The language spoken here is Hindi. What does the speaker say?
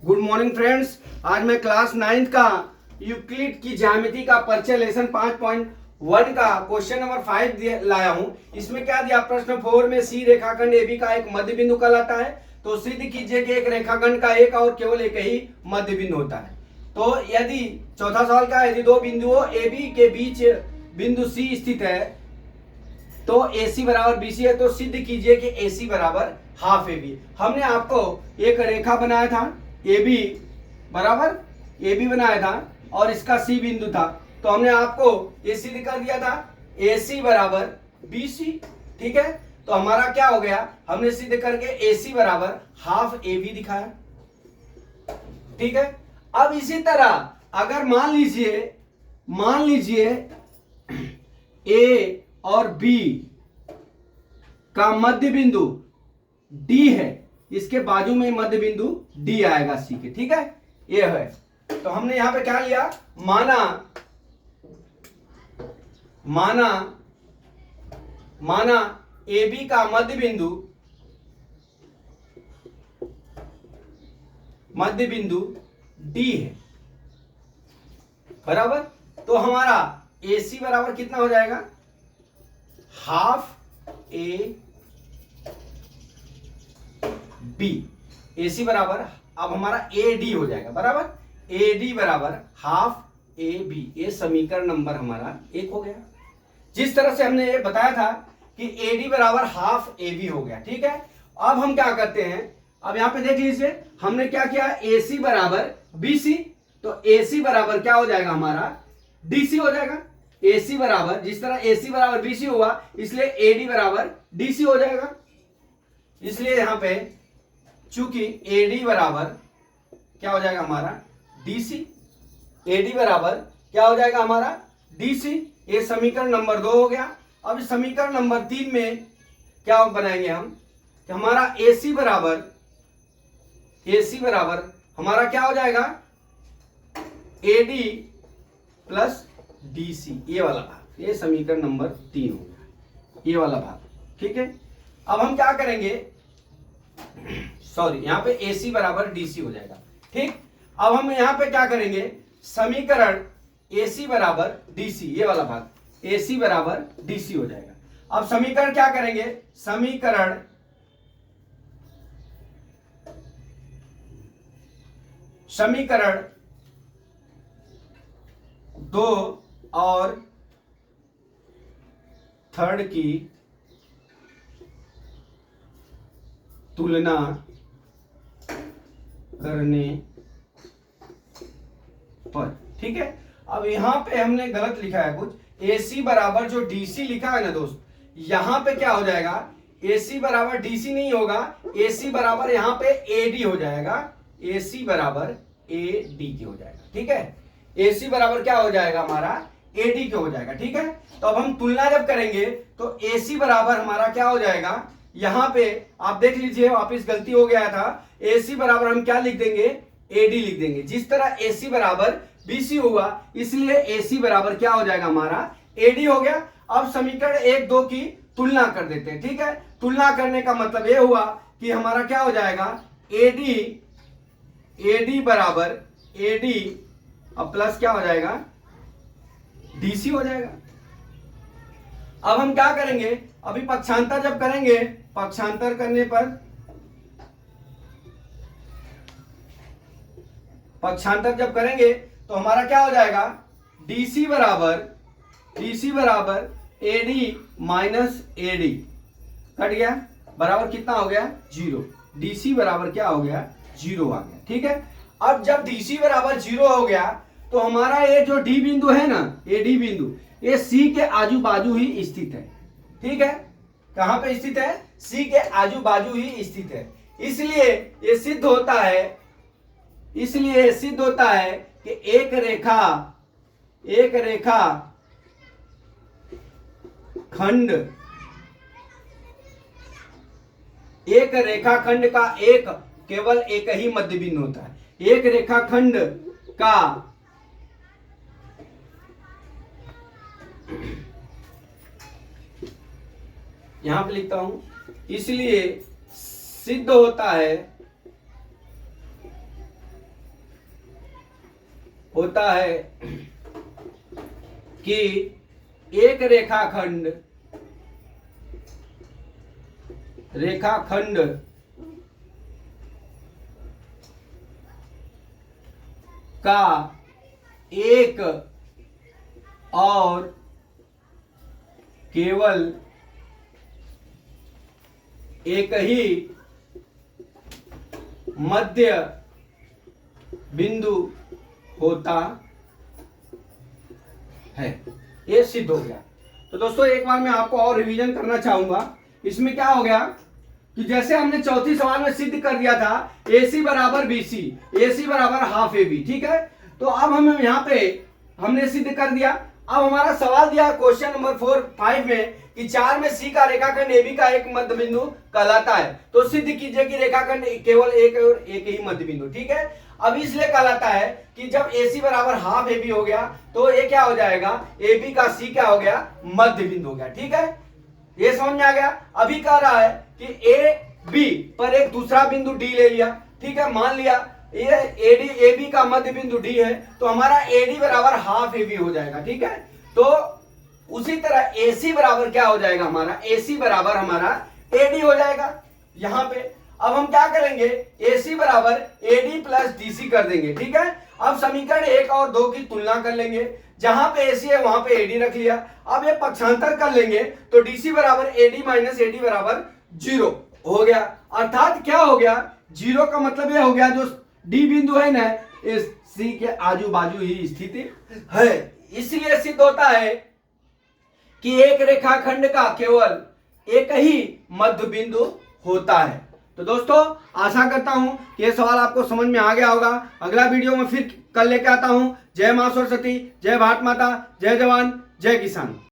Good morning friends. आज मैं क्लास 9th का यूक्लिड की ज्यामिति का परिचय लेसन 5.1 का क्वेश्चन नंबर 5 लाया हूं। इसमें क्या दिया, प्रश्न 4 में सी रेखाखंड एबी का एक मध्य बिंदु कहलाता है। तो सिद्ध कीजिए कि एक रेखाखंड का एक और केवल एक ही मध्य बिंदु होता है। तो यदि चौथा सवाल का, यदि दो बिंदुओं ए बी के बीच बिंदु सी स्थित है तो AC बराबर BC है, तो सिद्ध कीजिए कि AC बराबर हाफ AB। हमने आपको एक रेखा बनाया था, AB बराबर AB बनाया था और इसका C बिंदु था। तो हमने आपको ये सिद्ध कर दिया था AC बराबर BC। ठीक है, तो हमारा क्या हो गया, हमने सिद्ध करके AC बराबर हाफ AB दिखाया। ठीक है, अब इसी तरह अगर मान लीजिए A और B का मध्य बिंदु D है, इसके बाजू में मध्य बिंदु D आएगा C के। ठीक है, ये है। तो हमने यहां पे क्या लिया, माना AB का मध्य बिंदु D है बराबर। तो हमारा AC बराबर कितना हो जाएगा, हाफ ए बी। AC बराबर अब हमारा AD हो जाएगा बराबर। AD बराबर हाफ AB। ये समीकरण नंबर हमारा 1 हो गया। जिस तरह से हमने ये बताया था कि AD बराबर हाफ AB हो गया। ठीक है, अब हम क्या करते हैं, अब यहां पे देख लीजिए हमने क्या किया, AC बराबर BC। तो AC बराबर क्या हो जाएगा, हमारा DC हो जाएगा। AC बराबर, जिस तरह AC बराबर BC हुआ इसलिए AD बराबर DC हो जाएगा। इसलिए यहां पे चूंकि AD बराबर क्या हो जाएगा हमारा DC, AD बराबर क्या हो जाएगा हमारा DC। ये समीकरण नंबर 2 हो गया। अब समीकरण नंबर 3 में क्या बनाएंगे हम, कि हमारा AC बराबर हमारा क्या हो जाएगा, AD प्लस DC। ये वाला भाग, ये समीकरण नंबर 3 हो गया, ये वाला भाग। ठीक है, अब हम क्या करेंगे, सॉरी यहां पे AC बराबर DC हो जाएगा। ठीक, अब हम यहां पे क्या करेंगे, समीकरण AC बराबर DC, ये वाला भाग AC बराबर DC हो जाएगा। अब समीकरण क्या करेंगे, समीकरण दो और थर्ड की तुलना करने पर। ठीक है, अब यहां पे हमने गलत लिखा है कुछ, AC बराबर जो DC लिखा है ना दोस्त, यहां पे क्या हो जाएगा, AC बराबर DC नहीं होगा, AC बराबर यहां पे AD हो जाएगा। AC बराबर AD के हो जाएगा। ठीक है, AC बराबर क्या हो जाएगा हमारा AD के हो जाएगा। ठीक है, तो अब हम तुलना जब करेंगे तो AC बराबर हमारा क्या हो जाएगा, यहां पे आप देख लीजिए वापिस गलती हो गया था। AC बराबर हम क्या लिख देंगे, AD लिख देंगे। जिस तरह AC बराबर BC हुआ इसलिए AC बराबर क्या हो जाएगा हमारा AD हो गया। अब समीकरण 1, 2 की तुलना कर देते हैं। ठीक है, तुलना करने का मतलब यह हुआ कि हमारा क्या हो जाएगा, AD बराबर AD अब प्लस क्या हो जाएगा DC हो जाएगा। अब हम क्या करेंगे, अभी पक्षांतर जब करेंगे, पक्षांतर करने पर पक्षांतर जब करेंगे तो हमारा क्या हो जाएगा, DC बराबर AD माइनस AD कट गया, बराबर कितना हो गया 0। DC बराबर क्या हो गया 0 आ गया। ठीक है, अब जब DC बराबर 0 हो गया तो हमारा ये जो D बिंदु है ना, ये D बिंदु ये C के आजू बाजू ही स्थित है। ठीक है, कहां पे स्थित है, C के आजू बाजू ही स्थित है। इसलिए ये सिद्ध होता है कि एक रेखाखंड का केवल एक ही मध्य बिंदु होता है। एक रेखाखंड का यहां पे लिखता हूं, इसलिए सिद्ध होता है होता है कि एक रेखाखंड का एक और केवल एक ही मध्य बिंदु होता है। ये सिद्ध हो गया। तो दोस्तों एक बार मैं आपको और रिवीजन करना चाहूंगा। इसमें क्या हो गया कि जैसे हमने चौथी सवाल में सिद्ध कर दिया था AC बराबर BC, AC बराबर हाफ AB, ठीक है। तो अब हम यहाँ पे हमने सिद्ध कर दिया। अब हमारा सवाल दिया क्वेश्चन नंबर 5 में कि 4 में C का रेखाखंड AB का एक मध्य बिंदु कहलाता है। तो सिद्ध कीजिए कि रेखाखंड केवल एक और एक ही मध्य बिंदु, ठीक है। अब इसलिए कहलाता है कि जब AC बराबर हाफ AB हो गया तो ये क्या हो जाएगा, AB का C क्या हो गया, मध्य बिंदु हो गया, ठीक है। ये समझ में आ गया। अभी कह रहा है कि AB पर एक दूसरा बिंदु D ले लिया, ठीक है। मान लिया ये AB का मध्य बिंदु D है, तो हमारा AD बराबर हाफ AB हो जाएगा, ठीक है। तो उसी तरह AC बराबर क्या हो जाएगा, हमारा AC बराबर हमारा AD हो जाएगा यहां पे। अब हम क्या करेंगे, AC बराबर AD प्लस DC कर देंगे, ठीक है। अब समीकरण 1 और 2 की तुलना कर लेंगे। जहां पे AC है वहां पे AD रख लिया। अब ये पक्षांतर कर लेंगे तो DC बराबर AD माइनस AD बराबर 0 हो गया। अर्थात क्या हो गया, 0 का मतलब ये हो गया जो D बिंदु है ना, इस C के आजू बाजू ही स्थिति है। इसलिए सिद्ध होता है कि एक रेखाखंड का केवल एक ही मध्य बिंदु होता है। तो दोस्तों आशा करता हूं कि यह सवाल आपको समझ में आ गया होगा। अगला वीडियो में फिर कल लेके आता हूं। जय मां सरस्वती, जय भारत माता, जय जवान, जय किसान।